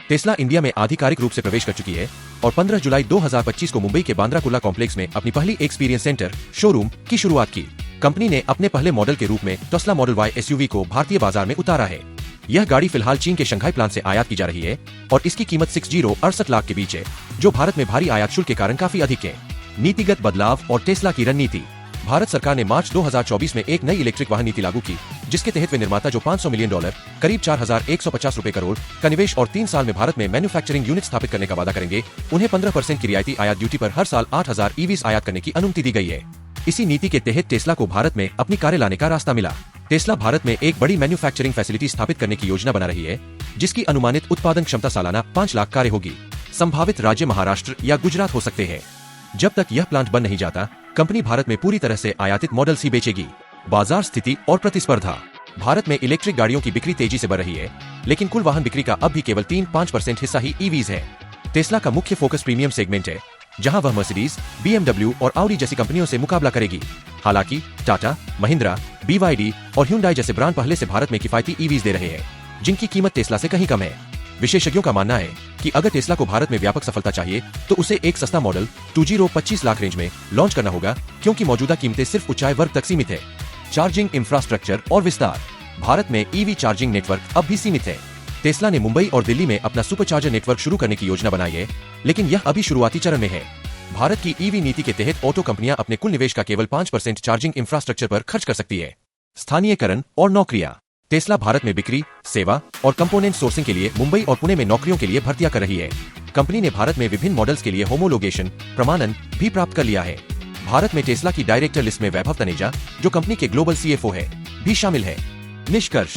Tesla India में आधिकारिक रूप से प्रवेश कर चुकी है और 15 जुलाई 2025 को मुंबई के बांद्रा कुर्ला कॉम्प्लेक्स में अपनी पहली एक्सपीरियंस सेंटर शोरूम की शुरुआत की। कंपनी ने अपने पहले मॉडल के रूप में टेस्ला मॉडल Y SUV को भारतीय बाजार में उतारा है। यह गाड़ी फिलहाल चीन के शंघाई प्लांट से आयात की जा रही है और इसकी कीमत 68 लाख के बीच है, जो भारत में भारी आयात शुल्क के कारण काफी अधिक है। नीतिगत बदलाव और टेस्ला की रणनीति। भारत सरकार ने मार्च 2024 में एक नई इलेक्ट्रिक वाहन नीति लागू की, जिसके तहत वे निर्माता जो $500 मिलियन करीब 4,150 रुपए करोड़ का निवेश और 3 साल में भारत में मैन्युफैक्चरिंग यूनिट स्थापित करने का वादा करेंगे, उन्हें 15% की रियायती आयात ड्यूटी पर हर साल 8,000 EVs आयात करने की अनुमति दी गई है। इसी नीति के तहत टेस्ला को भारत में अपनी कारें लाने का रास्ता मिला। टेस्ला भारत में एक बड़ी मैन्युफैक्चरिंग फैसिलिटी स्थापित करने की योजना बना रही है, जिसकी अनुमानित उत्पादन क्षमता सालाना 5 लाख कारें होगी। संभावित राज्य महाराष्ट्र या गुजरात हो सकते हैं। जब तक यह प्लांट बन नहीं जाता, कंपनी भारत में पूरी तरह से आयातित मॉडल्स ही बेचेगी। बाजार स्थिति और प्रतिस्पर्धा। भारत में इलेक्ट्रिक गाड़ियों की बिक्री तेजी से बढ़ रही है, लेकिन कुल वाहन बिक्री का अब भी केवल 3-5% हिस्सा ही EVs है। टेस्ला का मुख्य फोकस प्रीमियम सेगमेंट है, जहां वह मर्सिडीज, BMW और ऑडी जैसी कंपनियों से मुकाबला करेगी। हालांकि टाटा, महिंद्रा, BYD और Hyundai जैसे ब्रांड पहले से भारत में किफायती EVs दे रहे हैं, जिनकी कीमत टेस्ला से कहीं कम है। विशेषज्ञों का मानना है कि अगर टेस्ला को भारत में व्यापक सफलता चाहिए तो उसे एक सस्ता मॉडल 25 लाख रेंज में लॉन्च करना होगा, क्योंकि मौजूदा कीमतें सिर्फ ऊंचाई वर्ग तक सीमित है। चार्जिंग इंफ्रास्ट्रक्चर और विस्तार। भारत में EV चार्जिंग नेटवर्क अब भी सीमित है। टेस्ला ने मुंबई और दिल्ली में अपना सुपरचार्जर नेटवर्क शुरू करने की योजना बनाई है, लेकिन यह अभी शुरुआती चरण में है। भारत की EV नीति के तहत ऑटो कंपनियां अपने कुल निवेश का केवल 5% चार्जिंग इंफ्रास्ट्रक्चर पर खर्च कर सकती है। स्थानीयकरण और नौकरियां। टेस्ला भारत में बिक्री, सेवा और कंपोनेंट सोर्सिंग के लिए मुंबई और पुणे में नौकरियों के लिए भर्तियां कर रही है। कंपनी ने भारत में विभिन्न मॉडल्स के लिए होमोलोगेशन प्रमाणन भी प्राप्त कर लिया है। भारत में टेस्ला की डायरेक्टर लिस्ट में वैभव तनेजा, जो कंपनी के ग्लोबल CFO है, भी शामिल है। निष्कर्ष।